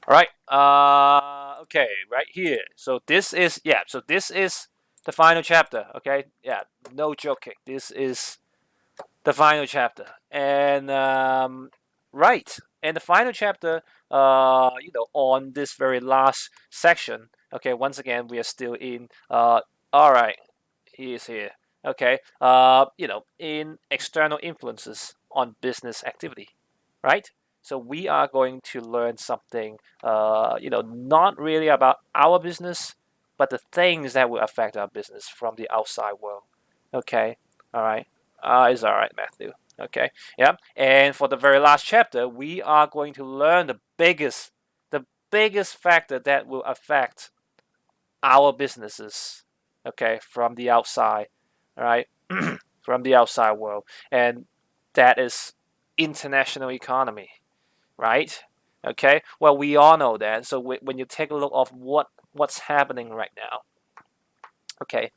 All right. Okay, right here. So this is So this is the final chapter. Okay. Yeah. No joking. This is the final chapter, and right, and the final chapter. On this very last section. Okay. Once again, we are still in. All right. He is here. Okay. In external influences on business activity, right? So we are going to learn something, not really about our business, but the things that will affect our business from the outside world. Okay. All right. It's all right, Matthew. Okay. Yeah. And for the very last chapter, we are going to learn the biggest factor that will affect our businesses. Okay, from the outside. All right. From the outside world, and that is international economy, right? Okay. Well, we all know that. So when you take a look of what's happening right now, okay,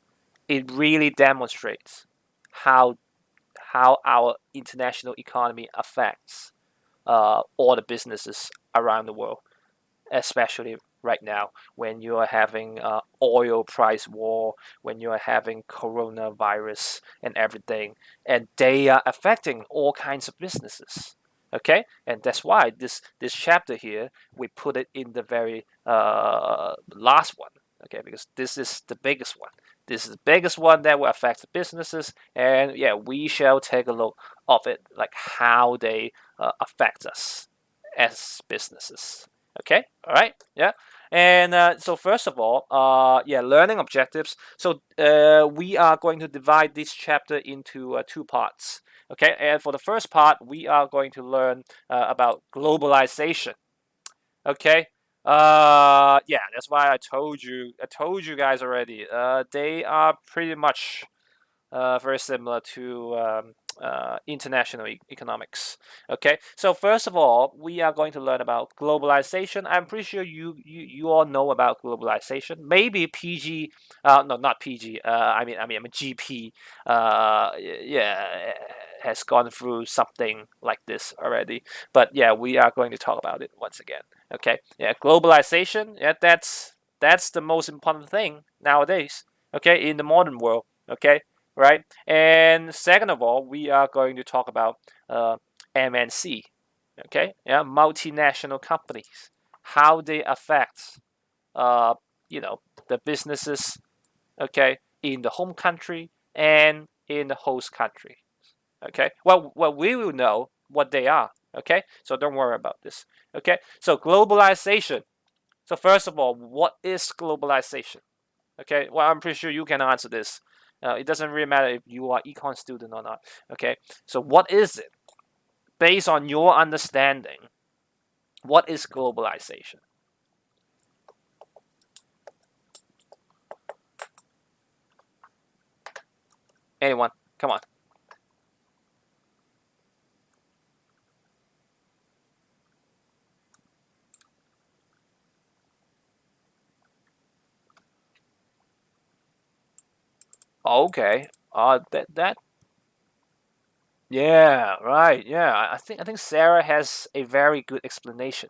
it really demonstrates how how our international economy affects all the businesses around the world, especially right now when you are having oil price war, when you are having coronavirus and everything, and they are affecting all kinds of businesses. Okay, and that's why this chapter here we put it in the very last one. Okay, because this is the biggest one. This is the biggest one that will affect the businesses, and yeah, we shall take a look of it, like how they affect us as businesses. Okay, all right, yeah. And so first of all, learning objectives. So we are going to divide this chapter into two parts. Okay, and for the first part, we are going to learn about globalization. Okay. That's why I told you. I told you guys already. They are pretty much very similar to international economics. Okay, so first of all, we are going to learn about globalization. I'm pretty sure you all know about globalization. Maybe PG, no, not PG. I'm a GP. Yeah, has gone through something like this already. But yeah, we are going to talk about it once again. Okay, yeah, globalization. Yeah, that's the most important thing nowadays. Okay, in the modern world. Okay, right? And second of all, we are going to talk about MNC, okay? Yeah, multinational companies, how they affect, uh, the businesses, okay, in the home country and in the host country, okay? Well, we will know what they are, okay? So don't worry about this, okay? So globalization. So first of all, what is globalization? Okay, well, I'm pretty sure you can answer this. It doesn't really matter if you are econ student or not. Okay, so what is it? Based on your understanding, what is globalization? Anyone? Come on. Okay. That. Yeah. Right. Yeah. I think Sarah has a very good explanation.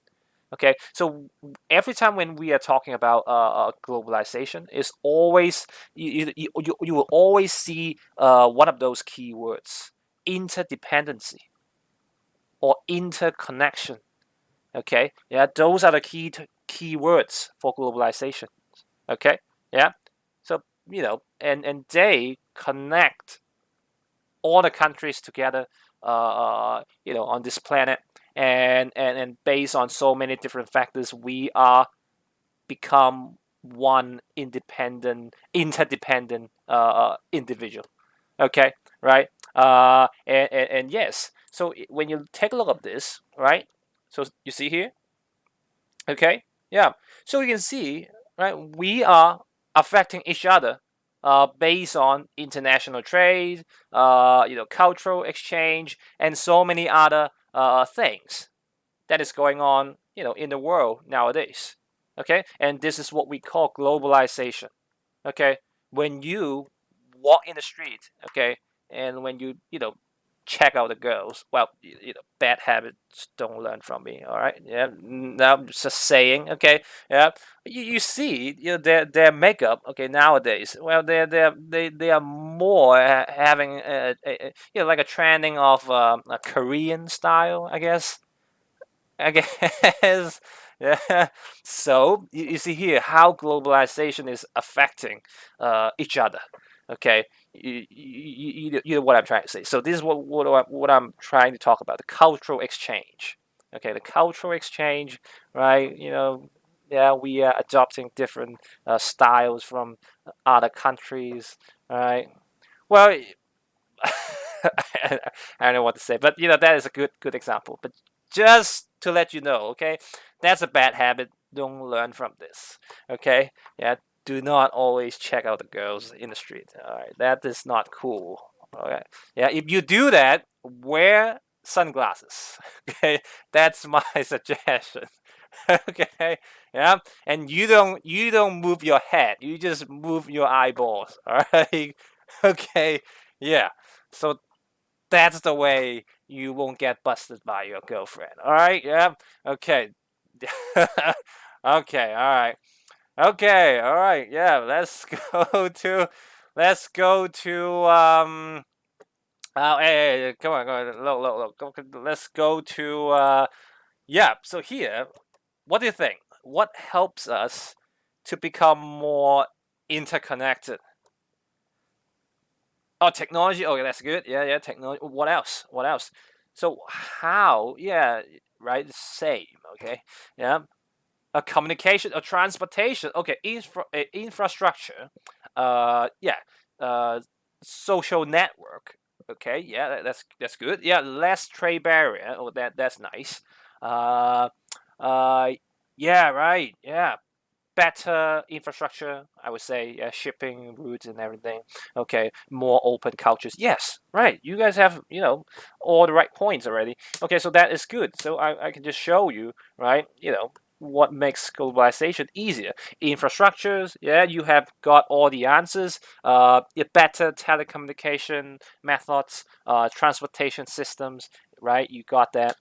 Okay, so every time when we are talking about globalization, is always you will always see one of those keywords: interdependency or interconnection. Okay, yeah, those are the key words for globalization. Okay, yeah, so and they connect all the countries together, on this planet, and based on so many different factors, we are become one interdependent individual. Okay, right? And yes, so when you take a look at this, right? So you see here, okay, yeah. So you can see, right? We are affecting each other, based on international trade, cultural exchange, and so many other things that is going on, in the world nowadays. Okay, and this is what we call globalization. Okay, when you walk in the street, okay, and when you check out the girls. Well, bad habits don't learn from me. All right, yeah. Now I'm just saying, okay, yeah. You see, their makeup, okay, nowadays. Well, they are more having like a trending of a Korean style, I guess. I guess. Yeah. So you see here how globalization is affecting each other. Okay. You know what I'm trying to say. So this is what I'm trying to talk about: the cultural exchange. Okay, the cultural exchange, right? Yeah, we are adopting different styles from other countries, right? Well, I don't know what to say, but that is a good example. But just to let you know, okay, that's a bad habit. Don't learn from this, okay? Yeah, do not always check out the girls in the street. All right, that is not cool. Okay, yeah, if you do that, wear sunglasses. Okay, that's my suggestion. Okay, yeah, and you don't move your head. You just move your eyeballs. All right, okay, yeah. So that's the way you won't get busted by your girlfriend. All right? Yeah. Okay. Okay. All right. Okay. All right. Yeah. Let's go to. Hey, come on, come on. Look. Let's go to. Yeah. So here, what do you think? What helps us to become more interconnected? Oh, technology. Okay, that's good. Yeah, yeah, technology. What else? What else? So how? Yeah, right. Same. Okay. Yeah. A communication, a transportation. Okay, infrastructure. Yeah. Uh, social network. Okay. Yeah, that's good. Yeah, less trade barrier. Oh, that's nice. Uh, uh, yeah. Right. Yeah, better infrastructure, I would say, shipping routes and everything. Okay, more open cultures. Yes, right. You guys have, all the right points already. Okay, so that is good. So I can just show you, right, what makes globalization easier. Infrastructures, yeah, you have got all the answers. Better telecommunication methods, transportation systems, right? You got that.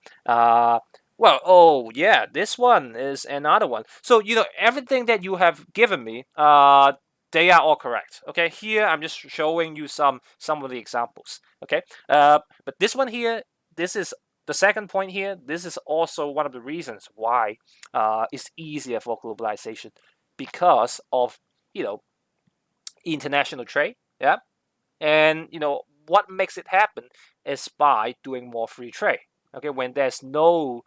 Well, oh yeah, this one is another one. So everything that you have given me, they are all correct. Okay, here I'm just showing you some of the examples. Okay, but this one here, this is the second point here. This is also one of the reasons why it's easier for globalization because of you know international trade. Yeah, and what makes it happen is by doing more free trade. Okay, when there's no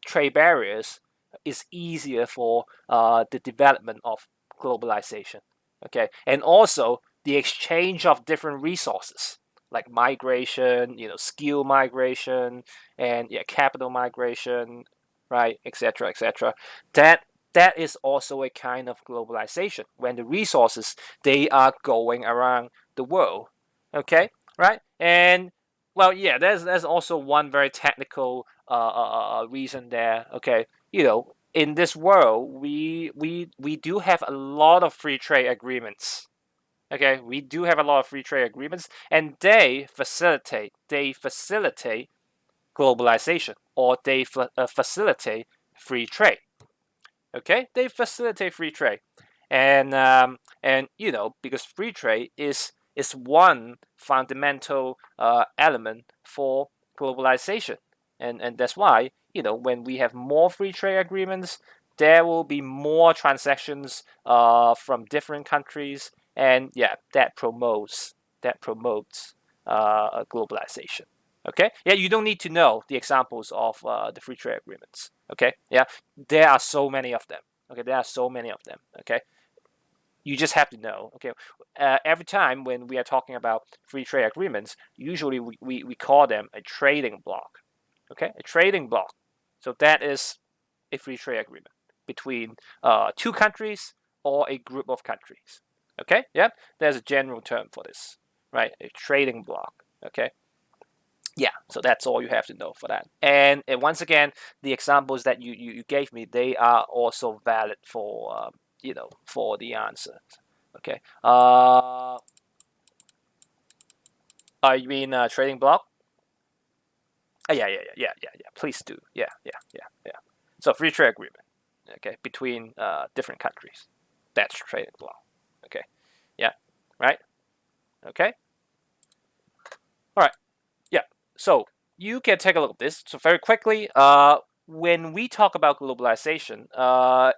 trade barriers, it's easier for the development of globalization. Okay, and also the exchange of different resources like migration, skill migration, and yeah, capital migration, right, etc., etc. That is also a kind of globalization when the resources they are going around the world. Okay, right, and well, yeah, there's also one very technical reason there. Okay, in this world, we do have a lot of free trade agreements. Okay, we do have a lot of free trade agreements, and they facilitate globalization, or they facilitate free trade. Okay, they facilitate free trade, and because free trade is one fundamental element for globalization, and that's why when we have more free trade agreements, there will be more transactions from different countries, and yeah, that promotes globalization. Okay, yeah, you don't need to know the examples of the free trade agreements. Okay, yeah, there are so many of them. Okay, there are so many of them. Okay, you just have to know. Okay, every time when we are talking about free trade agreements, usually we call them a trading bloc. Okay, a trading bloc. So that is a free trade agreement between two countries or a group of countries. Okay, yeah, there's a general term for this, right? A trading bloc. Okay, yeah, so that's all you have to know for that. And once again, the examples that you gave me, they are also valid for the answer. Okay. You mean trading block? Yeah. Please do. Yeah. So free trade agreement, okay, between different countries. That's trading block. Okay. Yeah. Right. Okay. All right. Yeah. So you can take a look at this. So very quickly, when we talk about globalization,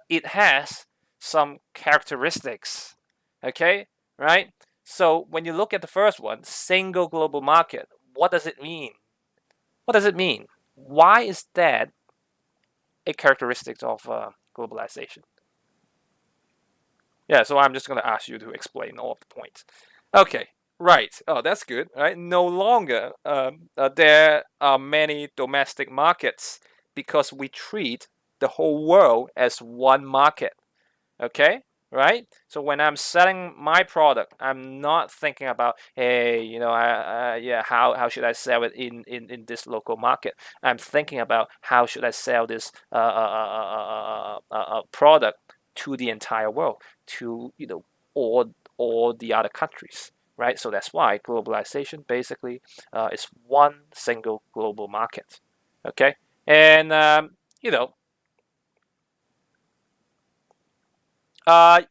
it has some characteristics. Okay. Right. So when you look at the first one, single global market, what does it mean? What does it mean? Why is that a characteristic of globalization? Yeah, so I'm just going to ask you to explain all of the points. Okay, right. Oh, that's good. Right. No longer there are many domestic markets because we treat the whole world as one market. Okay, right? So when I'm selling my product, I'm not thinking about, hey, yeah, how should I sell it in this local market? I'm thinking about how should I sell this product to the entire world, to all the other countries, right? So that's why globalization basically is one single global market. Okay, and you know. Uh,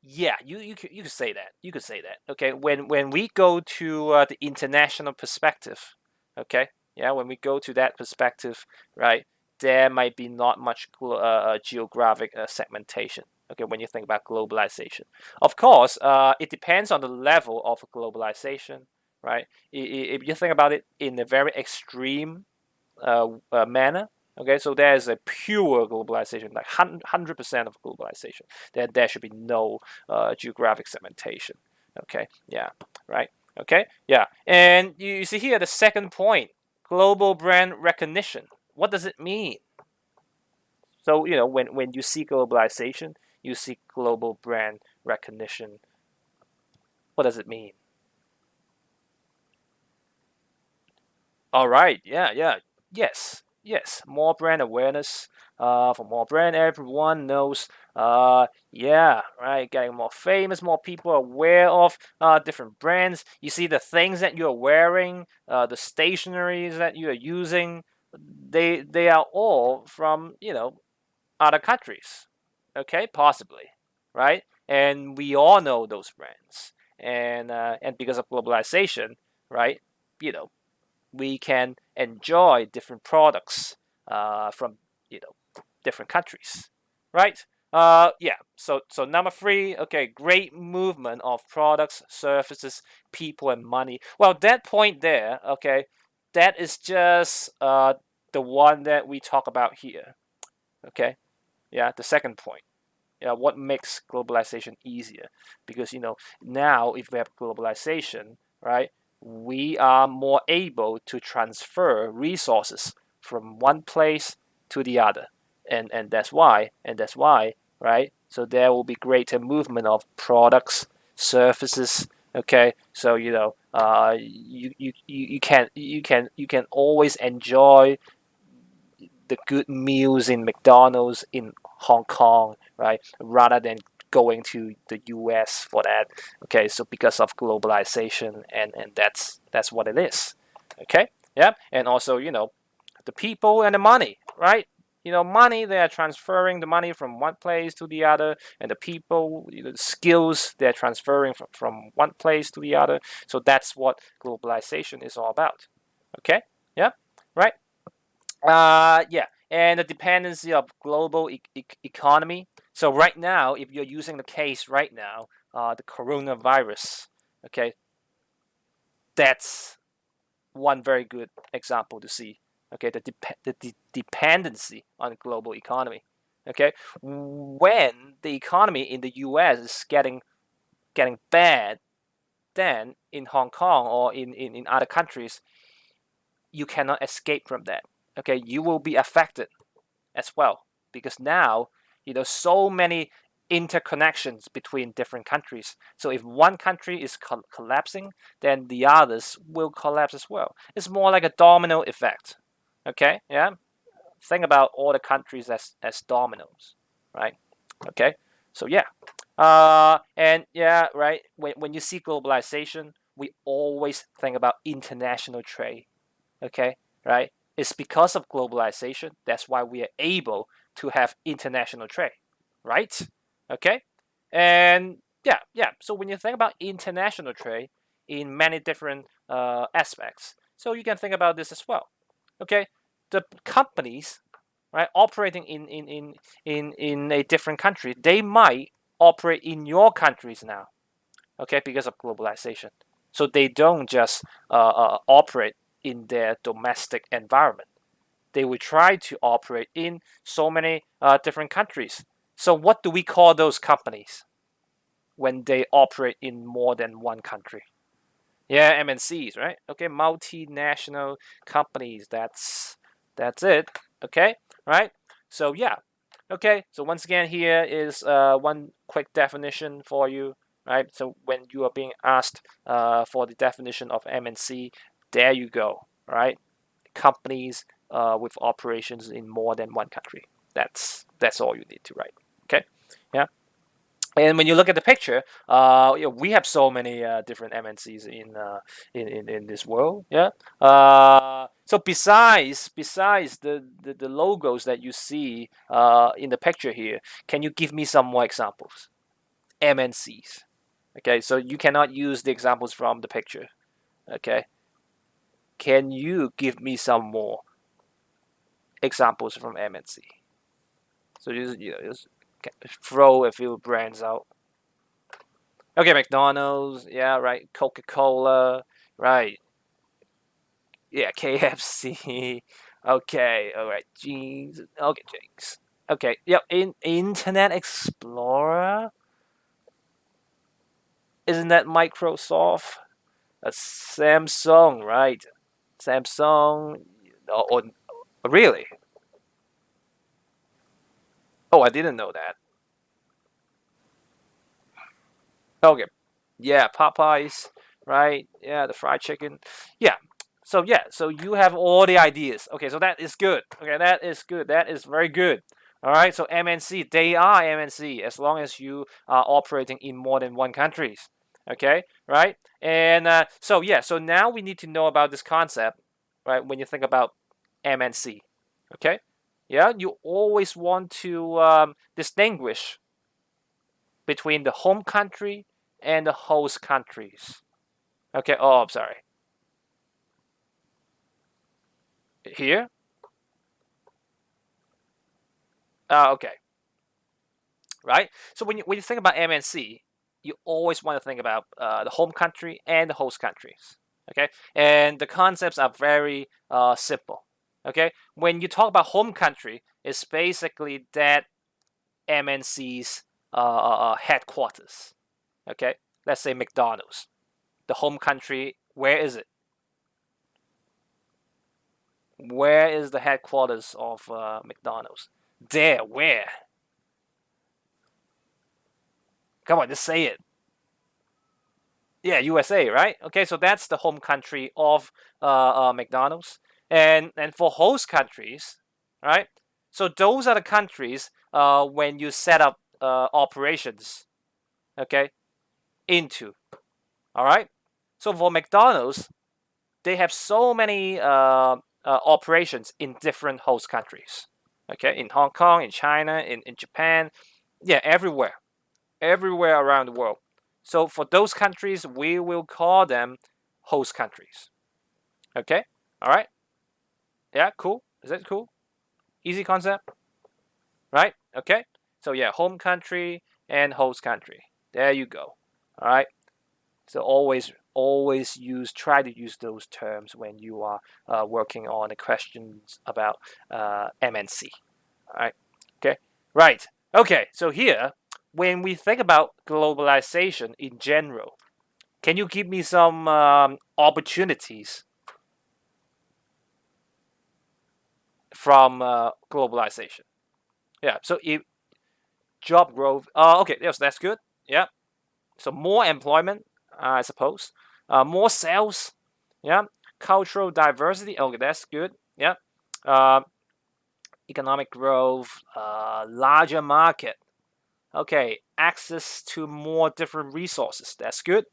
Yeah, you could say that. You could say that. Okay, when we go to the international perspective, okay, yeah, when we go to that perspective, right, there might be not much geographic segmentation. Okay, when you think about globalization, of course, it depends on the level of globalization, right? If you think about it in a very extreme manner. Okay, so there is a pure globalization, like 100% of globalization. There should be no geographic segmentation. Okay, yeah, right. Okay, yeah, and you see here the second point: global brand recognition. What does it mean? So when you see globalization, you see global brand recognition. What does it mean? All right. Yeah. Yes. More brand awareness. For more brand, everyone knows. Yeah. Right. Getting more famous. More people are aware of different brands. You see the things that you're wearing, the stationaries that you are using. They are all from other countries. Okay, possibly, right? And we all know those brands. And because of globalization, right? You know we can enjoy different products from different countries, right? Yeah. So number three, okay, great movement of products, services, people, and money. Well, that point there, okay, that is just the one that we talk about here. Okay. Yeah. The second point. Yeah, what makes globalization easier? Because now if we have globalization, right, we are more able to transfer resources from one place to the other, and that's why, right? So there will be greater movement of products, services. Okay, so you can always enjoy the good meals in McDonald's in Hong Kong, right? Rather than going to the US for that. Okay, so because of globalization, and that's what it is. Okay, yeah, and also the people and the money, right? Money, they are transferring the money from one place to the other, and the people, the skills, they're transferring from one place to the other. So that's what globalization is all about. Okay, yeah, right. Yeah, and the dependency of global economy. So right now, if you're using the case right now, the coronavirus, okay, that's one very good example to see. Okay, the dependency on global economy. Okay, when the economy in the U.S. is getting bad, then in Hong Kong or in other countries, you cannot escape from that. Okay, you will be affected as well, because now so many interconnections between different countries. So if one country is collapsing, then the others will collapse as well. It's more like a domino effect. Okay, yeah. Think about all the countries as dominoes, right? Okay, so yeah, and yeah, right. When you see globalization, we always think about international trade. Okay, right? It's because of globalization. That's why we are able to have international trade, right? Okay, and yeah. So when you think about international trade in many different aspects, so you can think about this as well. Okay, the companies, right, operating in a different country, they might operate in your countries now. Okay, because of globalization, so they don't just operate in their domestic environment. They will try to operate in so many different countries. So what do we call those companies when they operate in more than one country? Yeah, MNCs, right? Okay, multinational companies. That's it. Okay, right? So yeah. Okay, so once again, here is one quick definition for you, right? So when you are being asked for the definition of MNC, there you go, right? Companies with operations in more than one country. That's all you need to write. Okay, yeah. And when you look at the picture, we have so many different MNCs in this world. Yeah. So besides the logos that you see in the picture here, can you give me some more examples? MNCs. Okay. So you cannot use the examples from the picture. Okay. Can you give me some more examples from MNC? So just throw a few brands out. Okay, McDonald's, yeah, right. Coca-Cola, right. Yeah, KFC. Okay, all right. Jeans. Okay, Jinx. Okay, yep. Internet Explorer. Isn't that Microsoft? Samsung, right? Samsung. Really? Oh, I didn't know that. Okay. Yeah, Popeyes, right? Yeah, the fried chicken. Yeah. So yeah, so you have all the ideas. Okay, so that is good. Okay, that is good. That is very good. All right. So MNC, they are MNC as long as you are operating in more than one countries. Okay, right? And so yeah, so now we need to know about this concept, right? When you think about MNC, okay? Yeah, you always want to distinguish between the home country and the host countries. Okay. Oh, I'm sorry. Here. Okay. Right. So when you think about MNC, you always want to think about the home country and the host countries. Okay. And the concepts are very simple. Okay. When you talk about home country, it's basically that MNC's headquarters. Okay. Let's say McDonald's. The home country. Where is it? Where is the headquarters of McDonald's? There, where? Come on, just say it. Yeah, USA, right? Okay, so that's the home country of McDonald's, and for host countries, right? So those are the countries when you set up operations, okay, into. All right. So for McDonald's, they have so many operations in different host countries. Okay, in Hong Kong, in China, in Japan, yeah, everywhere around the world. So for those countries, we will call them host countries. Okay, all right, yeah, cool. Is that cool? Easy concept, right? Okay, so yeah, home country and host country. There you go. All right. So always try to use those terms when you are working on the questions about MNC. All right. Okay. Right. Okay. So here, when we think about globalization in general, can you give me some opportunities from globalization? Yeah. So if job growth. Okay. Yes, that's good. Yeah. So more employment, I suppose. More sales. Yeah. Cultural diversity. Okay, that's good. Yeah. Uh, Economic growth. Larger market. Okay. access to more different resources. That's good.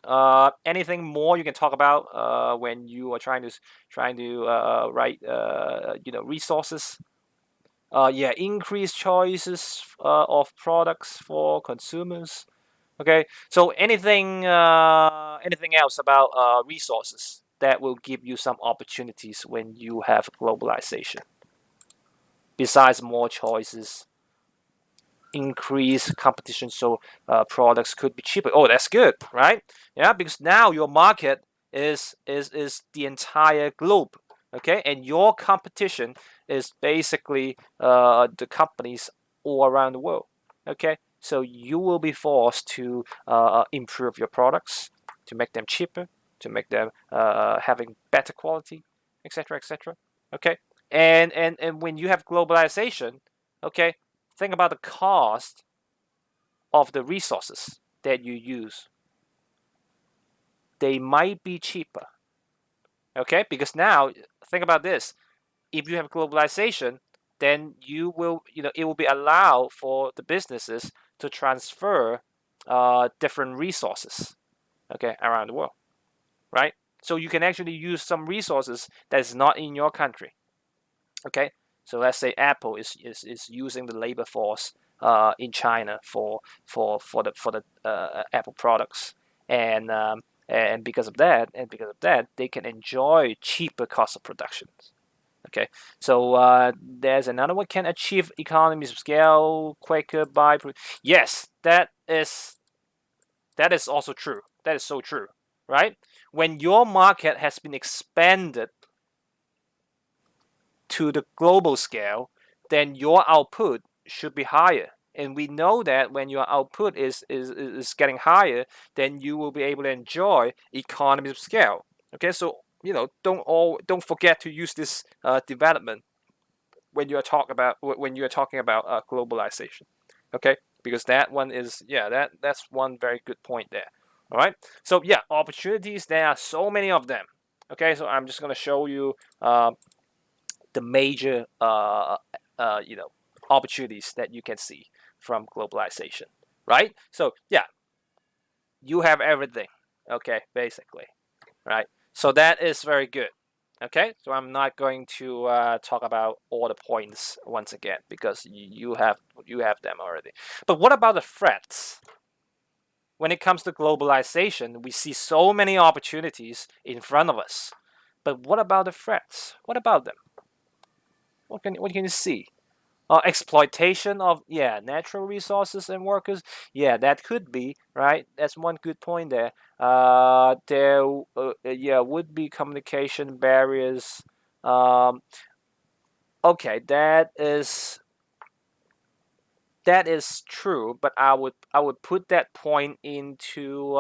Anything more you can talk about when you are trying to write resources? Yeah, increased choices of products for consumers. Okay, so anything else about resources that will give you some opportunities when you have globalization besides more choices, increase competition, so products could be cheaper. Oh, that's good, right? Yeah, because now your market is the entire globe. Okay, and your competition is basically the companies all around the world. Okay, so you will be forced to improve your products, to make them cheaper, to make them having better quality, etc., etc. Okay, and when you have globalization, okay, think about the cost of the resources that you use. They might be cheaper. Okay, because now think about this: if you have globalization, then it will be allowed for the businesses to transfer different resources, okay, around the world, right? So you can actually use some resources that is not in your country. Okay, so let's say Apple is using the labor force in China for the Apple products, and because of that, they can enjoy cheaper cost of production. Okay, so there's another one: can achieve economies of scale quicker by. Yes, that is also true. That is so true, right? When your market has been expanded to the global scale, then your output should be higher. And we know that when your output is getting higher, then you will be able to enjoy economies of scale. Okay, so don't forget to use this development when you are talking about globalization. Okay, because that one is that's one very good point there. All right, so yeah, opportunities, there are so many of them. Okay, so I'm just going to show you the major opportunities that you can see from globalization, right? So yeah, you have everything, okay, basically, right? So that is very good. Okay, so I'm not going to talk about all the points once again because you have them already. But what about the threats? When it comes to globalization, we see so many opportunities in front of us. But what about the threats? What about them? What can you see? Exploitation of natural resources and workers. Yeah, that could be right. That's one good point there. There would be communication barriers. Um, okay, that is true, but I would put that point into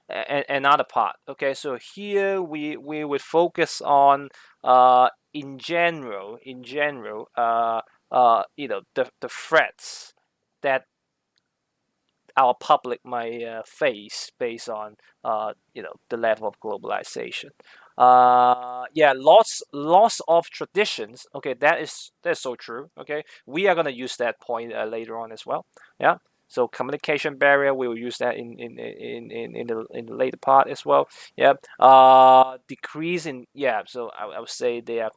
another part. Okay, so here we would focus on in general the threats that our public might face based on the level of globalization. Loss of traditions. Okay, that's so true. Okay, we are gonna use that point later on as well. Yeah. So communication barrier, we will use that in the later part as well. Yeah. Decrease in So I would say they are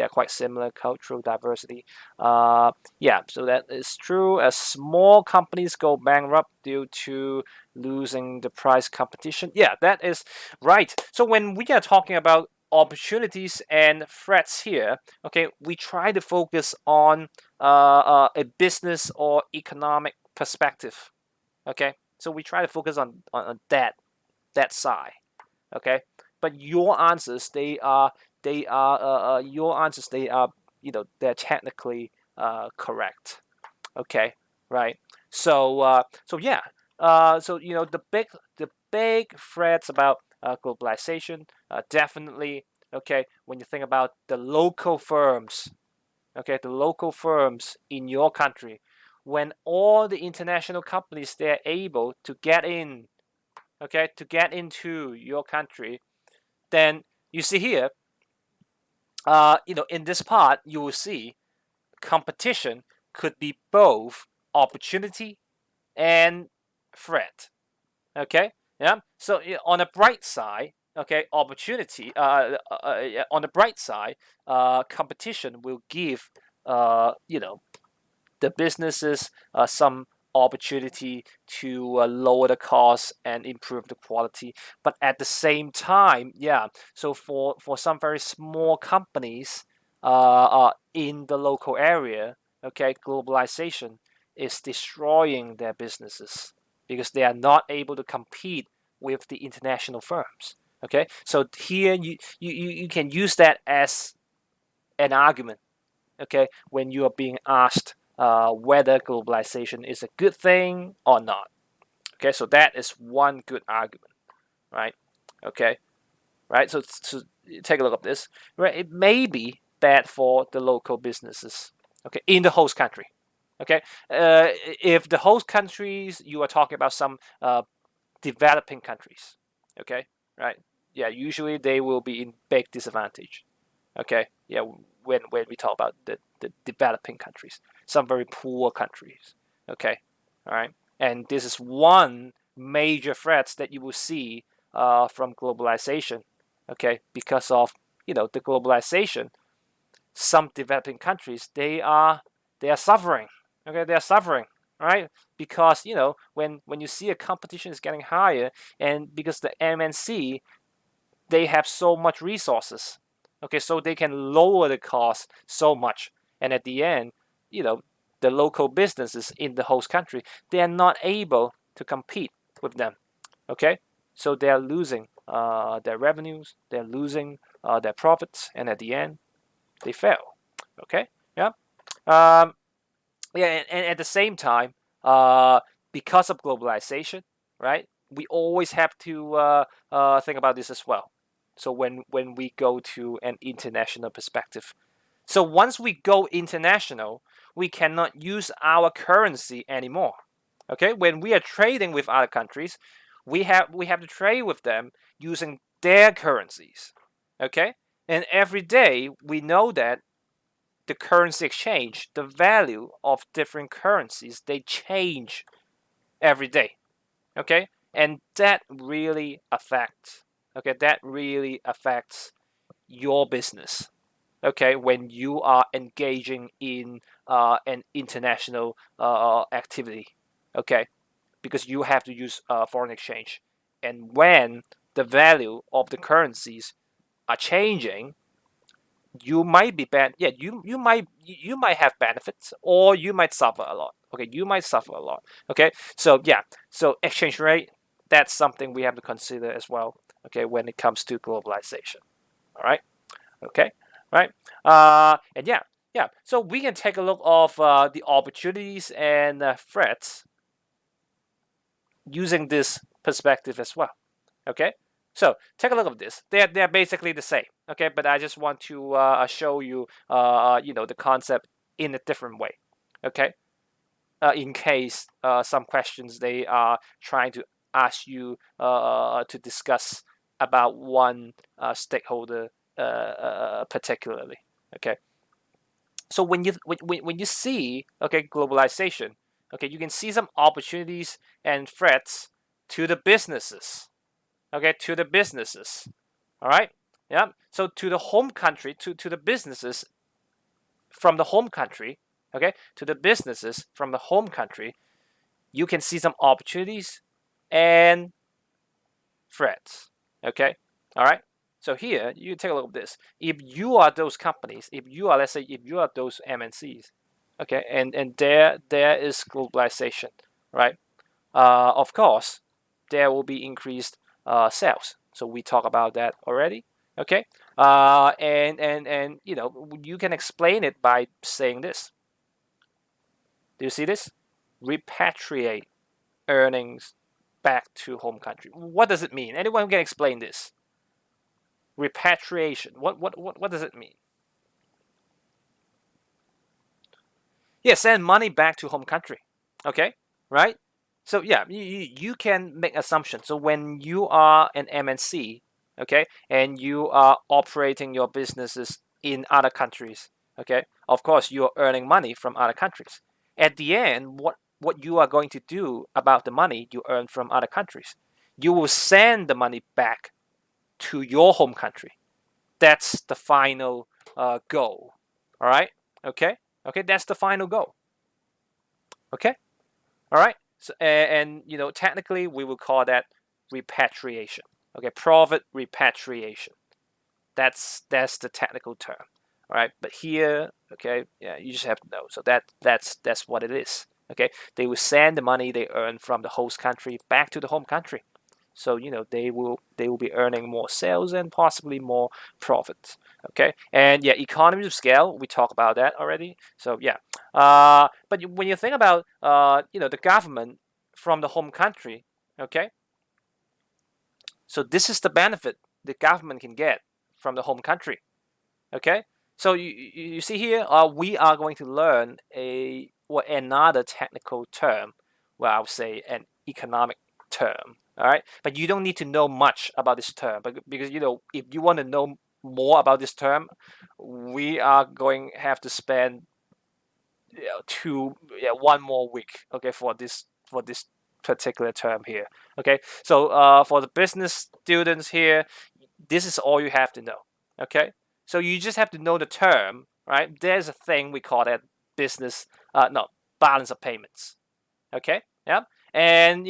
quite similar. Cultural diversity. So that is true. As small companies go bankrupt due to losing the price competition. Yeah, that is right. So when we are talking about opportunities and threats here, okay, we try to focus on a business or economic perspective. Okay, so we try to focus on that side. Okay, but your answers they're technically correct. Okay, right. So yeah. So the big threats about globalization, definitely. Okay, when you think about the local firms, okay, the local firms in your country, when all the international companies they're able to get in, okay, to get into your country, then you see here, in this part you will see competition could be both opportunity and threat. Okay, yeah. So on the bright side, okay, opportunity. On the bright side, competition will give the businesses some opportunity to lower the cost and improve the quality. But at the same time, yeah, so for some very small companies in the local area, okay, globalization is destroying their businesses because they are not able to compete with the international firms. Okay, so here you can use that as an argument, okay, when you are being asked whether globalization is a good thing or not. Okay, so that is one good argument, right? Okay, right. So take a look at this. Right, it may be bad for the local businesses, okay, in the host country. Okay, if the host countries you are talking about some developing countries, okay, right? Yeah, usually they will be in big disadvantage. Okay, yeah, when we talk about the developing countries, some very poor countries. Okay, all right, and this is one major threat that you will see from globalization. Okay, because of the globalization, some developing countries they are suffering. Okay, they are suffering. All right, because when you see a competition is getting higher, and because the MNC they have so much resources, okay, so they can lower the cost so much, and at the end, you know the local businesses in the host country they are not able to compete with them. Okay, so they are losing their revenues, they're losing their profits, and at the end they fail. Okay, yeah. um, yeah, and at the same time, because of globalization, right? We always have to think about this as well. So when we go to an international perspective, so once we go international, we cannot use our currency anymore. Okay, when we are trading with other countries, we have to trade with them using their currencies. Okay, and every day we know that the currency exchange, the value of different currencies, they change every day. Okay, and that really affects. Okay, that really affects your business. Okay, when you are engaging in an international activity. Okay, because you have to use foreign exchange, and when the value of the currencies are changing, you might be bad. Yeah, you might have benefits, or you might suffer a lot. Okay, you might suffer a lot. Okay, so yeah, so exchange rate, that's something we have to consider as well. Okay, when it comes to globalization. All right. Okay. Right. And yeah, yeah. So we can take a look of the opportunities and threats using this perspective as well. Okay, so take a look at this. They're basically the same. Okay, but I just want to show you the concept in a different way. Okay, in case some questions they are trying to ask you to discuss about one stakeholder particularly. Okay, so when you see globalization, okay, you can see some opportunities and threats to the businesses. Okay, to the businesses. All right. Yeah. So to the home country, to the businesses from the home country, okay, to the businesses from the home country, you can see some opportunities and threats. Okay. All right. So here you take a look at this. If you are those companies, if you are, let's say, if you are those MNCs, okay, and there is globalization, right? Of course, there will be increased sales. So we talk about that already. Okay, and you can explain it by saying this. Do you see this? Repatriate earnings back to home country. What does it mean? Anyone can explain this? Repatriation. What does it mean? Yeah, send money back to home country. Okay, right? So yeah, you can make assumptions. So when you are an MNC, okay, and you are operating your businesses in other countries, okay, of course you are earning money from other countries. At the end, what you are going to do about the money you earn from other countries. You will send the money back to your home country. That's the final goal. All right. Okay. Okay. That's the final goal. Okay. All right. So, and technically we will call that repatriation. Okay. Profit repatriation. That's the technical term. All right. But here, okay, yeah, you just have to know. So that's what it is. Okay. They will send the money they earn from the host country back to the home country. So they will be earning more sales and possibly more profits. Okay, and yeah, economies of scale, we talked about that already. So yeah, but when you think about the government from the home country, okay, so this is the benefit the government can get from the home country. Okay, so you see here, we are going to learn another technical term, well, I would say an economic term. All right, but you don't need to know much about this term, but because if you want to know more about this term, we are going to have to spend one more week, okay, for this particular term here. Okay, so for the business students here, this is all you have to know. Okay, so you just have to know the term, right? There's a thing we call that business, no, balance of payments. Okay, yeah, and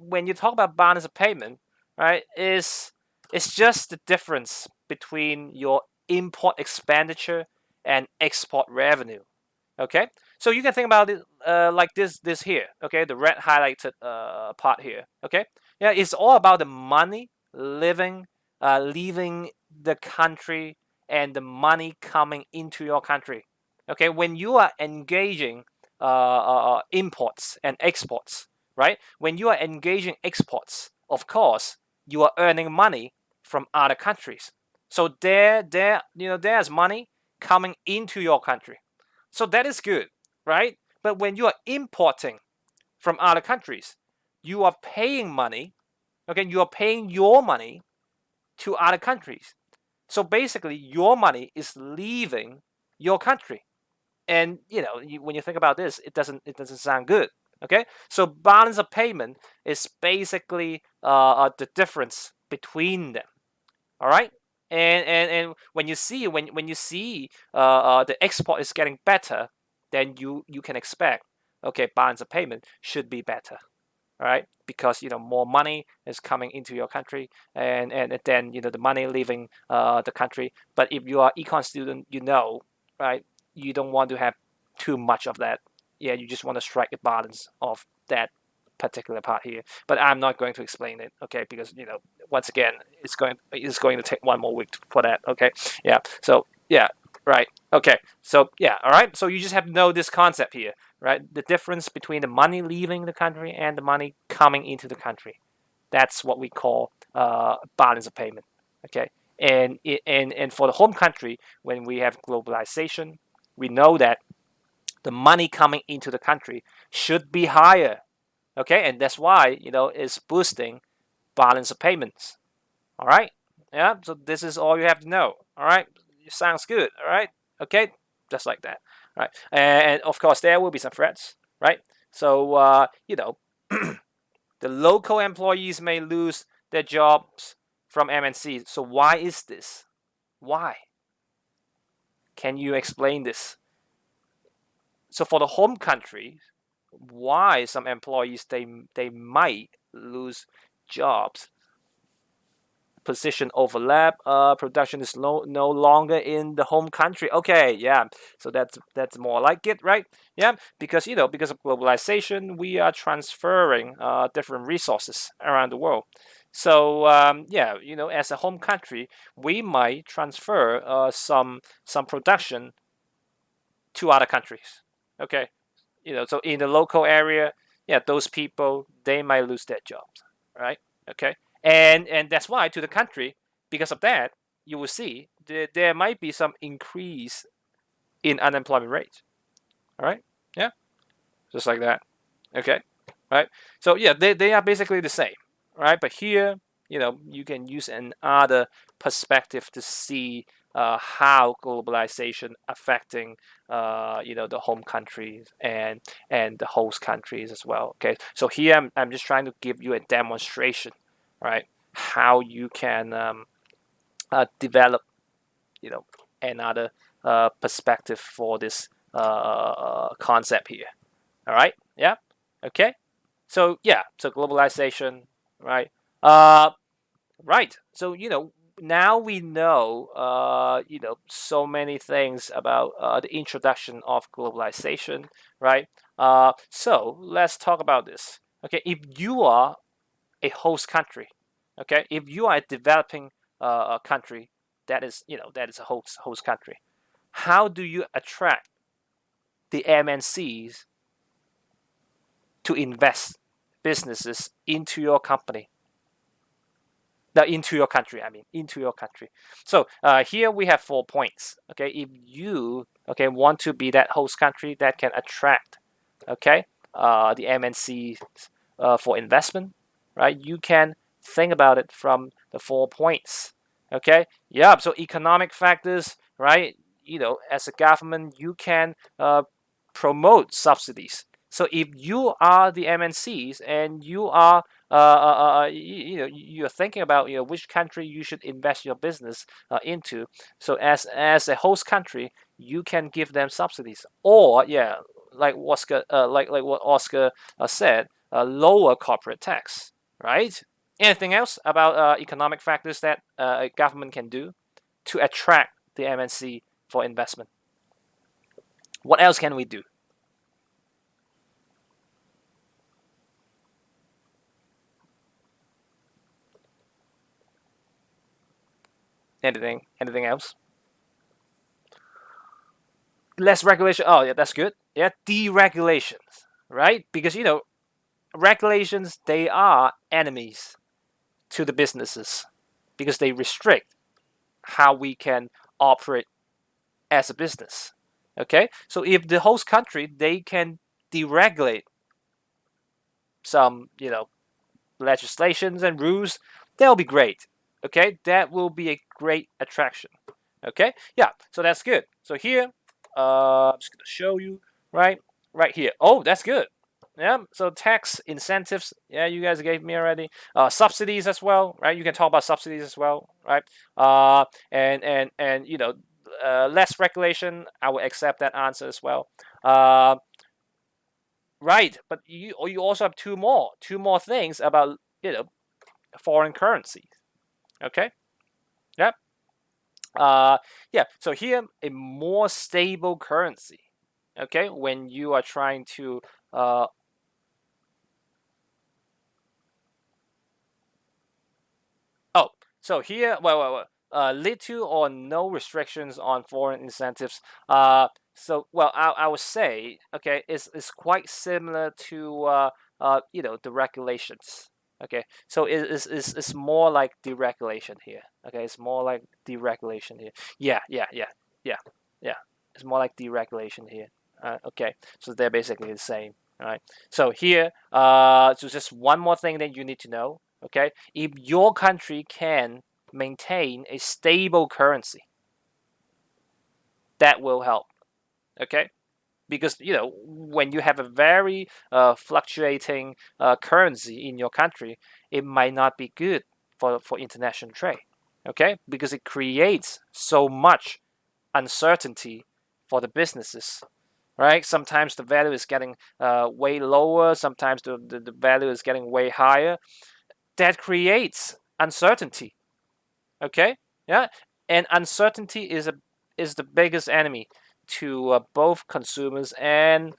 when you talk about balance of payment, right, it's just the difference between your import expenditure and export revenue. Okay, so you can think about it like this here. Okay, the red highlighted part here. Okay, yeah, it's all about the money leaving the country and the money coming into your country. Okay, when you are engaging imports and exports, right? When you are engaging exports, of course you are earning money from other countries. So there's money coming into your country. So that is good, right? But when you are importing from other countries, you are paying money. Okay, you are paying your money to other countries. So basically, your money is leaving your country, and when you think about this, it doesn't sound good. Okay, so balance of payment is basically the difference between them. All right, and when you see the export is getting better, then you can expect, okay, balance of payment should be better. All right, because more money is coming into your country, and then the money leaving the country. But if you are econ student, right, you don't want to have too much of that. Yeah, you just want to strike a balance of that particular part here. But I'm not going to explain it, okay, because once again, it's going to take one more week for that. Okay, yeah, so yeah, right, okay, so yeah, all right, so you just have to know this concept here, right? The difference between the money leaving the country and the money coming into the country. That's what we call balance of payment. Okay, and for the home country, when we have globalization, we know that the money coming into the country should be higher. Okay, and that's why it's boosting balance of payments. All right, yeah. So this is all you have to know. All right, it sounds good. All right, okay, just like that. All right, and of course there will be some threats, right? So the local employees may lose their jobs from MNCs. So why is this? Why? Can you explain this? So for the home country, why some employees they might lose jobs? Position overlap. Production is no longer in the home country. Okay, yeah. So that's more like it, right? Yeah, because because of globalization, we are transferring different resources around the world. So yeah, as a home country, we might transfer some production to other countries. Okay, so in the local area, yeah, those people they might lose their jobs, right? Okay, and that's why to the country, because of that, you will see there might be some increase in unemployment rate. All right, yeah, just like that. Okay, right. So yeah, they are basically the same, right? But here, you can use another perspective to see how globalization affecting the home countries and the host countries as well. Okay, so here I'm just trying to give you a demonstration, right? How you can develop another perspective for this concept here. All right, yeah, okay. So yeah, so globalization, right? Uh, right. So now we know so many things about the introduction of globalization, right? So let's talk about this. Okay, if you are a host country, okay, if you are a developing country that is a host country, how do you attract the MNCs to invest businesses into your company? No, into your country. I mean, into your country. So here we have 4 points. Okay, if you want to be that host country that can attract, the MNCs for investment, right? You can think about it from the 4 points. Okay, yeah. So economic factors, right? As a government, you can promote subsidies. So if you are the MNCs and you are you're thinking about which country you should invest your business into. So as a host country, you can give them subsidies, or yeah, like what Oscar said, lower corporate tax, right? Anything else about economic factors that a government can do to attract the MNC for investment? What else can we do? Anything else? Less regulation. Oh yeah, that's good. Yeah, deregulations, right? Because regulations, they are enemies to the businesses because they restrict how we can operate as a business. Okay, so if the host country, they can deregulate some legislations and rules, that'll be great. Okay, that will be a great attraction. Okay, yeah, so that's good. So here, I'm just gonna show you right here. Oh, that's good. Yeah, so tax incentives, yeah, you guys gave me already. Subsidies as well, right? You can talk about subsidies as well, right? And less regulation, I will accept that answer as well. Right, but you also have two more things about foreign currencies. Okay, yep. Yeah. So here, a more stable currency. Okay, when you are trying to oh, so here, little or no restrictions on foreign incentives. So I would say, okay, it's quite similar to the regulations. Okay, so it's more like deregulation here. Okay, it's more like deregulation here. Yeah, yeah, yeah, yeah, yeah. It's more like deregulation here. Okay, so they're basically the same. All right. So here, so just one more thing that you need to know. Okay, if your country can maintain a stable currency, that will help. Okay, because when you have a very fluctuating currency in your country, it might not be good for international trade. Okay, because it creates so much uncertainty for the businesses. Right, sometimes the value is getting way lower, sometimes the value is getting way higher. That creates uncertainty. Okay, yeah, and uncertainty is the biggest enemy to both consumers and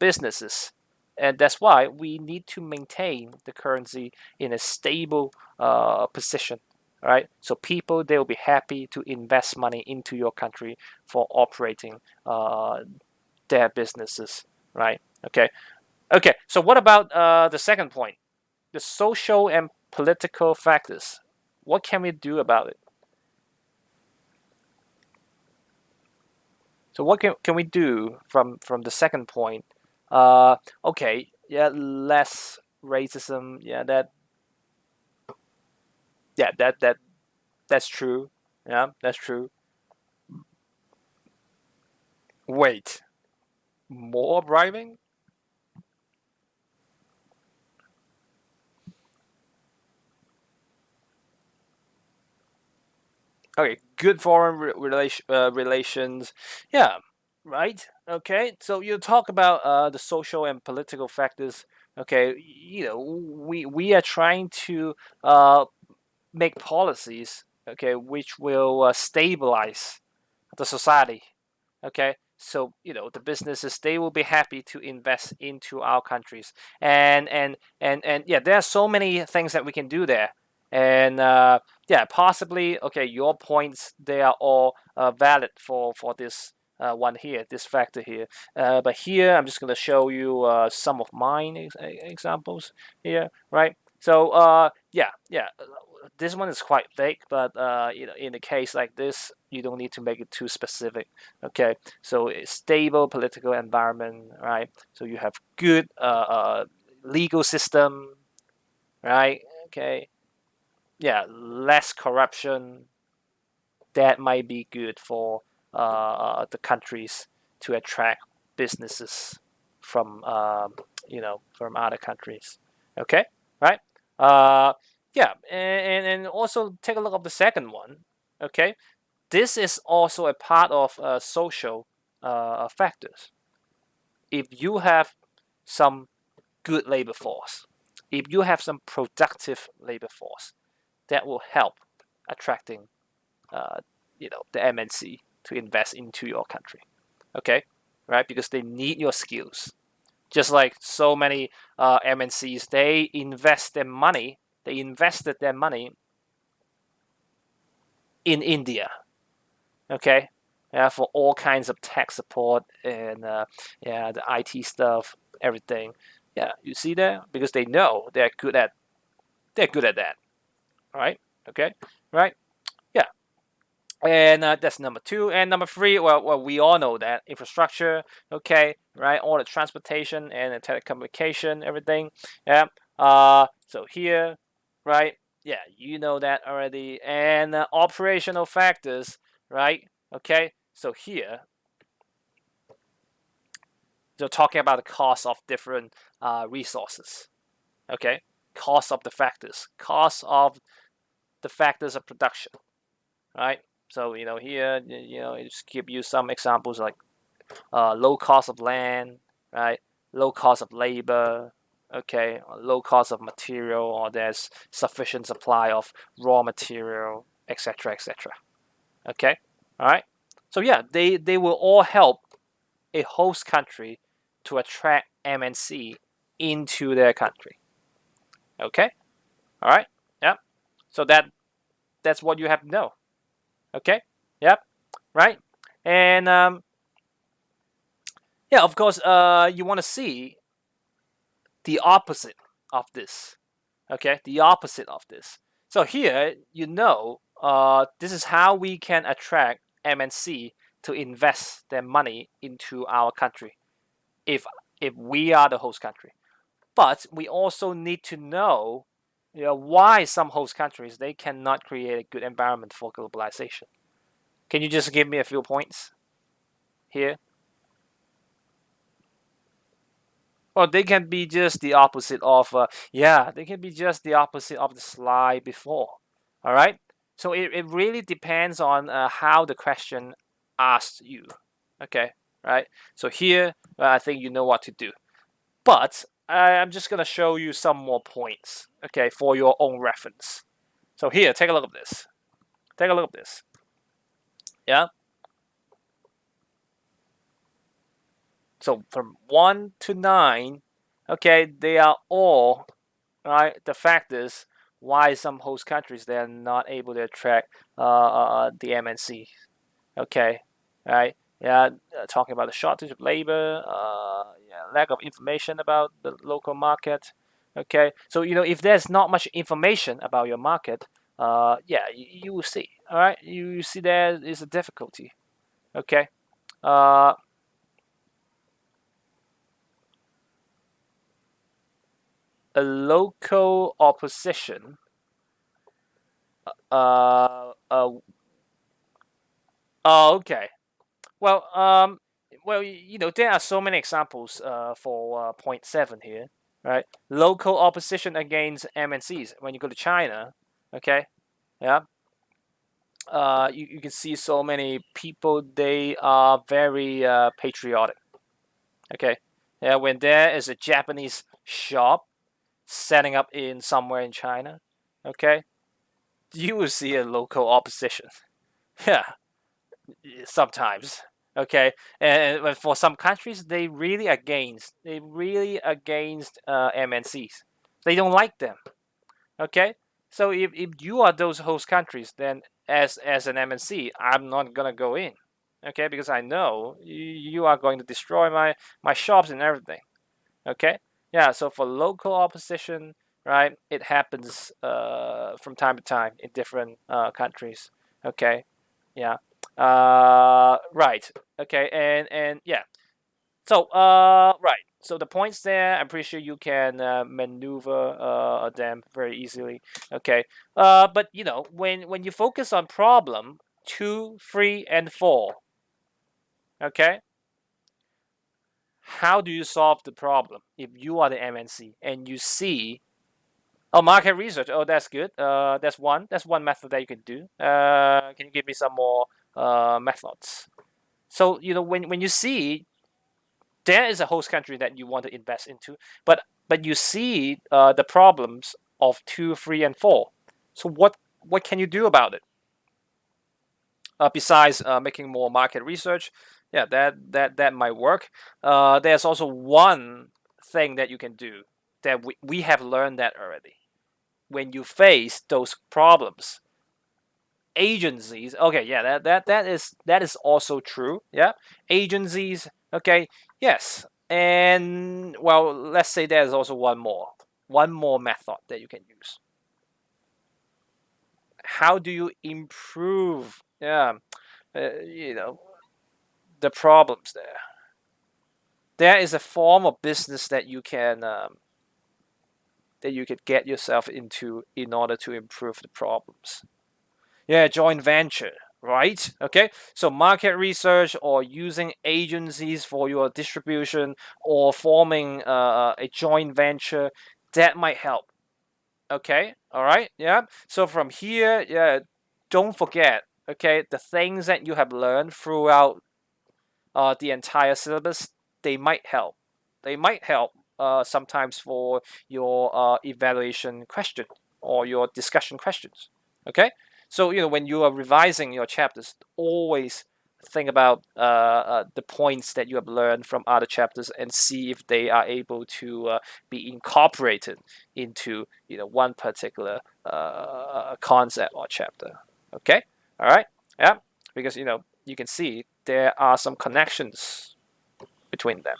businesses, and that's why we need to maintain the currency in a stable position. All right, so people, they will be happy to invest money into your country for operating their businesses. Right. Okay. Okay. So what about the second point? The social and political factors. What can we do about it? So what can we do from the second point? Okay, yeah, less racism. Yeah, that's true. Yeah, that's true. Wait, more bribing? Okay, good foreign relations. Yeah, right. Okay, so you talk about the social and political factors. Okay, we are trying to uh, make policies. Okay, which will stabilize the society. Okay, so the businesses, they will be happy to invest into our countries, and yeah, there are so many things that we can do there. And yeah, possibly, okay, your points, they are all valid for this one here, this factor here. But here I'm just going to show you some of mine examples here, right? So yeah, this one is quite vague, but in a case like this, you don't need to make it too specific. Okay, so a stable political environment, right? So you have good legal system, right? Okay, yeah, less corruption. That might be good for the countries to attract businesses from from other countries. Okay, right? Uh, yeah, and also take a look at the second one. Okay, this is also a part of social factors. If you have some good labor force, if you have some productive labor force, that will help attracting uh, the MNC to invest into your country. Okay, right? Because they need your skills. Just like so many MNCs, they invested their money in India. Okay, yeah, for all kinds of tech support and yeah, the IT stuff, everything. Yeah, you see that because they know they're good at that. All right. Okay. Right. Yeah. And that's number two. And number three, well, we all know that infrastructure, okay, right? All the transportation and the telecommunication, everything. Yeah. So here, right? Yeah, you know that already. And operational factors, right? Okay. So here, they're talking about the cost of different resources. Okay, cost of the factors of production, right? So here, just give you some examples like low cost of land, right? Low cost of labor, okay, low cost of material, or there's sufficient supply of raw material, etc., etc. Okay, all right. So yeah, they will all help a host country to attract MNC into their country. Okay, all right, yeah. So that's what you have to know. Okay, yep, right. And yeah, of course, you want to see the opposite of this. Okay, the opposite of this. So here, this is how we can attract MNC to invest their money into our country if we are the host country. But we also need to know, why some host countries, they cannot create a good environment for globalization. Can you just give me a few points here? Well, they can be just the opposite of, yeah, they can be just the opposite of the slide before. All right. So it really depends on how the question asked you. Okay. Right. So here, I think you know what to do. But I'm just going to show you some more points, okay, for your own reference. So here, take a look at this. Take a look at this. Yeah. So from 1 to 9, okay, they are all, right, the factors why some host countries, they are not able to attract the MNC. Okay, right? Yeah, talking about the shortage of labor, yeah, lack of information about the local market. Okay, so if there's not much information about your market, yeah, you will see. All right, you see there is a difficulty. Okay, uh, a local opposition. Oh, okay. Well, well, there are so many examples for point seven here, right? Local opposition against MNCs. When you go to China, okay, yeah, you can see so many people. They are very patriotic. Okay, yeah. When there is a Japanese shop setting up in somewhere in China, okay, you will see a local opposition. Yeah, sometimes. Okay, and for some countries, they really against MNCs. They don't like them. Okay, so if you are those host countries, then as an MNC, I'm not gonna go in. Okay, because I know you are going to destroy my shops and everything. Okay, yeah. So for local opposition, right, it happens from time to time in different countries. Okay, yeah. Right. Okay, and yeah. So right. So the points there, I'm pretty sure you can maneuver them very easily. Okay. But when you focus on problem 2, 3, and 4, okay, how do you solve the problem if you are the MNC and you see, oh, market research? Oh, that's good. That's one. That's one method that you can do. Can you give me some more methods? So when you see there is a host country that you want to invest into, but you see the problems of 2, 3, and 4. So what can you do about it? Besides making more market research, yeah, that might work. There's also one thing that you can do that we have learned that already. When you face those problems, agencies, okay, yeah, that is also true. Yeah, agencies, okay, yes. And well, let's say there's also one more method that you can use. How do you improve, yeah, you know the problems there? There is a form of business that you could get yourself into in order to improve the problems. Yeah, joint venture, right? Okay, so market research or using agencies for your distribution or forming a joint venture, that might help. Okay, all right, yeah. So from here, yeah, don't forget, okay, the things that you have learned throughout the entire syllabus, they might help. They might help sometimes for your evaluation question or your discussion questions. Okay, so when you are revising your chapters, always think about the points that you have learned from other chapters and see if they are able to be incorporated into one particular concept or chapter. Okay, all right, yeah, because you can see there are some connections between them.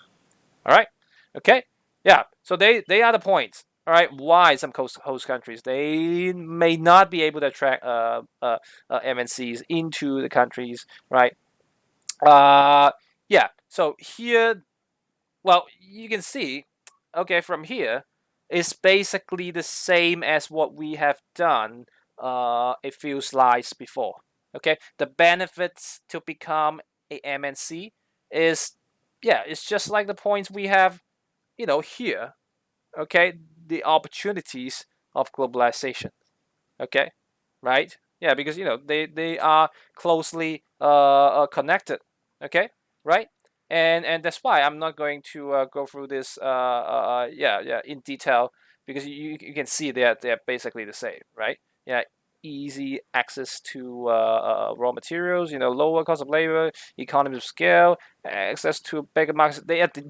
All right. Okay. Yeah. So they are the points. All right. Why some host countries they may not be able to attract MNCs into the countries, right? Uh, yeah. So here, well, you can see, okay, from here, it's basically the same as what we have done a few slides before. Okay, the benefits to become a MNC is, yeah, it's just like the points we have, here. Okay, the opportunities of globalization. Okay, right? Yeah, because they are closely connected. Okay, right? And that's why I'm not going to go through this yeah in detail, because you can see they're basically the same, right? Yeah, easy access to raw materials, lower cost of labor, economies of scale, access to bigger markets.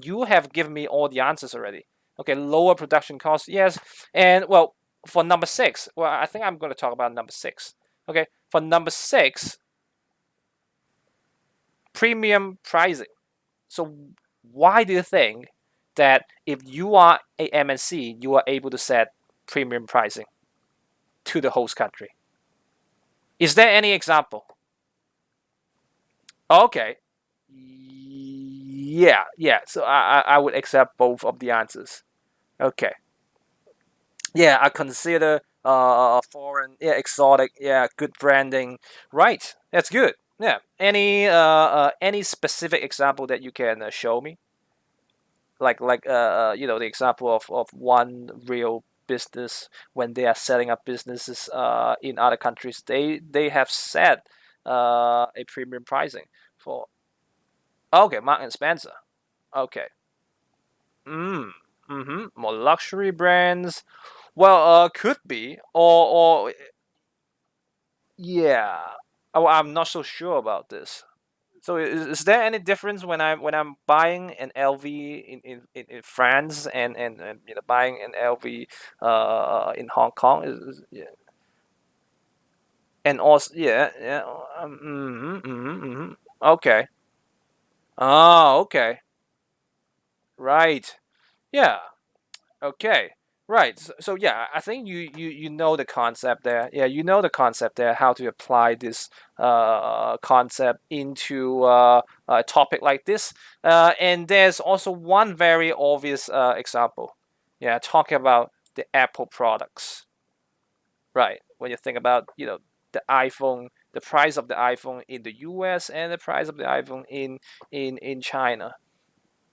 You have given me all the answers already. Okay, lower production costs, yes, and well, for number 6, well, I think I'm going to talk about number 6. Okay, for number 6, premium pricing. So, why do you think that if you are a MNC, you are able to set premium pricing to the host country? Is there any example? Okay, yeah, yeah. So I would accept both of the answers. Okay, yeah, I consider foreign, yeah, exotic, yeah, good branding. Right, that's good. Yeah. Any specific example that you can show me? The example of one real business when they are setting up businesses in other countries, they have set a premium pricing for. Okay, Mark and Spencer. Okay. Mm. Mm-hmm. More luxury brands. Well, could be, or yeah. Oh, I'm not so sure about this. So is there any difference when I'm buying an LV in France and buying an LV in Hong Kong yeah. And also yeah okay. Oh, okay. Right. Yeah. Okay. Right. So yeah, I think you know the concept there. Yeah, you know the concept there, how to apply this concept into a topic like this. And there's also one very obvious example. Yeah, talking about the Apple products. Right. When you think about, the iPhone, the price of the iPhone in the US and the price of the iPhone in China,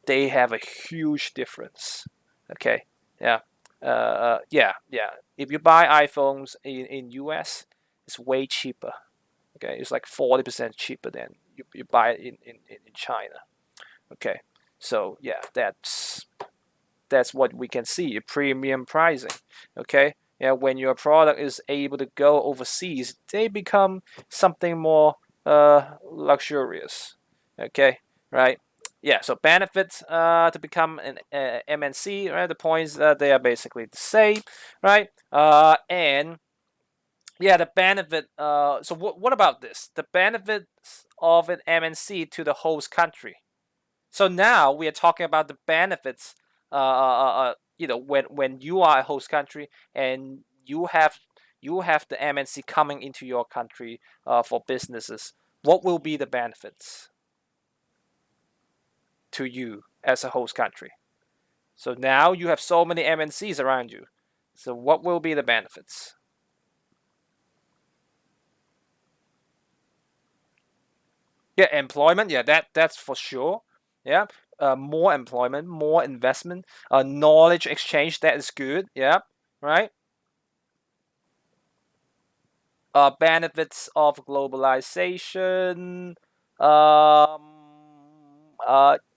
they have a huge difference. Okay, yeah, yeah. If you buy iPhones in US, it's way cheaper. Okay, it's like 40% cheaper than you buy it in China. Okay, so yeah, that's what we can see, premium pricing. Okay, yeah, when your product is able to go overseas, they become something more luxurious. Okay, right. Yeah, so benefits to become an MNC, right? The points they are basically the same, right? And yeah, the benefit. So what about this? The benefits of an MNC to the host country. So now we are talking about the benefits. When you are a host country and you have the MNC coming into your country for businesses, what will be the benefits to you as a host country? So now you have so many MNCs around you. So what will be the benefits? Yeah, employment. Yeah, that's for sure. Yeah, more employment, more investment, knowledge exchange. That is good. Yeah, right. Benefits of globalization.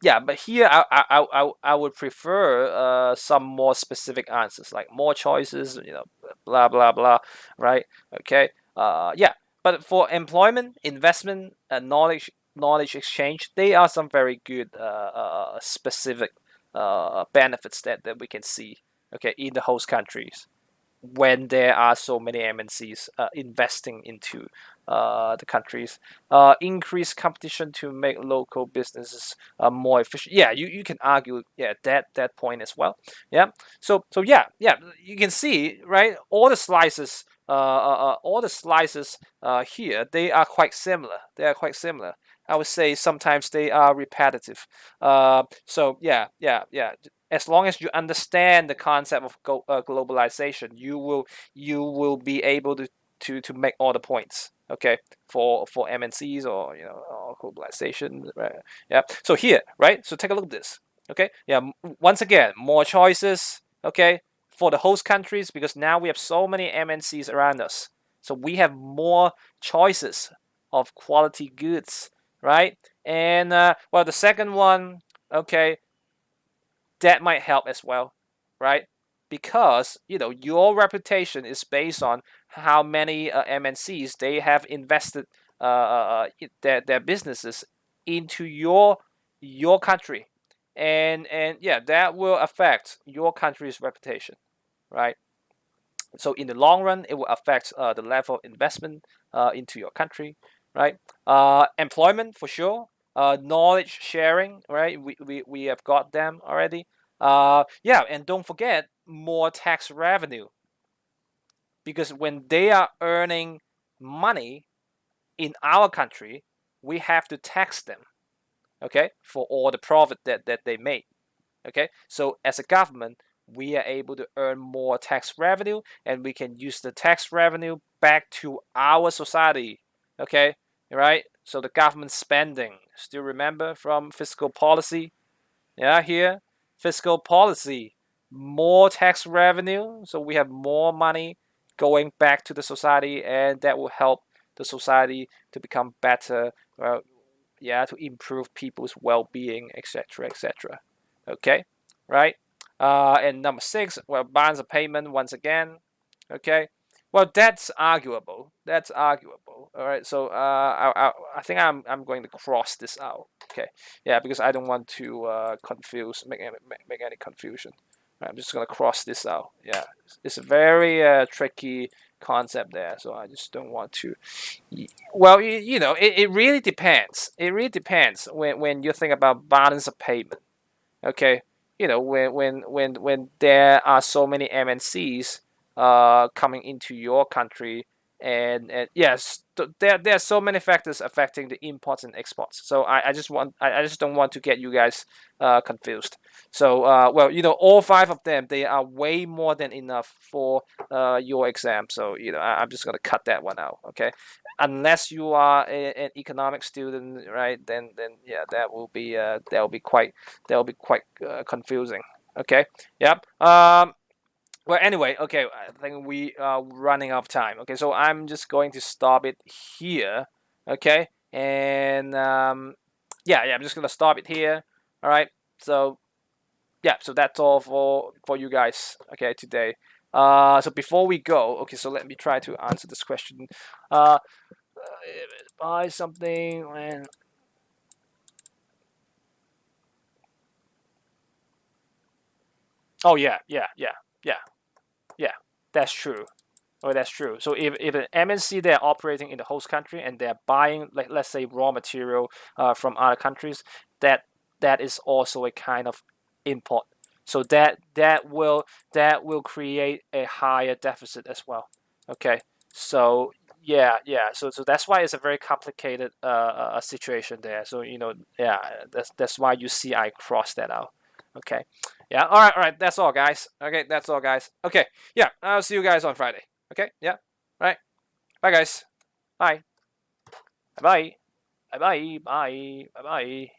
Yeah, but here I would prefer some more specific answers, like more choices, blah blah blah, right? Okay. Yeah, but for employment, investment, and knowledge exchange, they are some very good specific benefits that we can see. Okay, in the host countries when there are so many MNCs investing into the countries. Increase competition to make local businesses more efficient. Yeah, you can argue that point as well. Yeah. So yeah, you can see, right, all the slices here, they are quite similar. They are quite similar. I would say sometimes they are repetitive. So yeah. As long as you understand the concept of globalization, you will be able to make all the points. Okay, for MNCs or or globalization, right? Yeah. So here, right? So take a look at this. Okay. Yeah. Once again, more choices. Okay, for the host countries because now we have so many MNCs around us. So we have more choices of quality goods, right? And well, the second one, okay, that might help as well, right? Because your reputation is based on how many MNCs they have invested their businesses into your country, and yeah, that will affect your country's reputation, right? So in the long run, it will affect the level of investment into your country, right? Employment for sure. Knowledge sharing, right? We have got them already. Yeah, and don't forget more tax revenue because when they are earning money in our country, we have to tax them, okay, for all the profit that they made. Okay, so as a government, we are able to earn more tax revenue and we can use the tax revenue back to our society. Okay, right? So the government spending, still remember from fiscal policy? Yeah, here, fiscal policy, more tax revenue, so we have more money going back to the society, and that will help the society to become better. Well, yeah, to improve people's well-being, etc., etc. Okay, right? And number six, well, bonds of payment once again. Okay, well, that's arguable. That's arguable. All right, so I think I'm going to cross this out. Okay, yeah, because I don't want to make any confusion. Right, I'm just gonna cross this out. Yeah, it's a very tricky concept there, so I just don't want to. Well, it really depends. It really depends when you think about balance of payment. Okay, when there are so many MNCs coming into your country, and yes, there are so many factors affecting the imports and exports. So I just don't want to get you guys confused. So well, all five of them, they are way more than enough for your exam. So I'm just gonna cut that one out. Okay, unless you are an economic student, right? Then yeah, that will be quite confusing. Okay. Yep. Well, anyway, okay. I think we are running out of time. Okay, so I'm just going to stop it here. Okay, and yeah, I'm just gonna stop it here. All right. So yeah, so that's all for you guys. Okay, today. So before we go, okay, so let me try to answer this question. Uh, buy something when. Oh yeah. Yeah, that's true. Oh, that's true. So if an MNC, they're operating in the host country and they're buying, like, let's say, raw material from other countries, that that is also a kind of import. So that will create a higher deficit as well. Okay. So yeah. So that's why it's a very complicated situation there. So yeah, that's why you see I cross that out. Okay. Yeah. All right. That's all, guys. Okay. That's all, guys. Okay. Yeah. I'll see you guys on Friday. Okay. Yeah. All right. Bye, guys. Bye. Bye. Bye. Bye. Bye. Bye. Bye.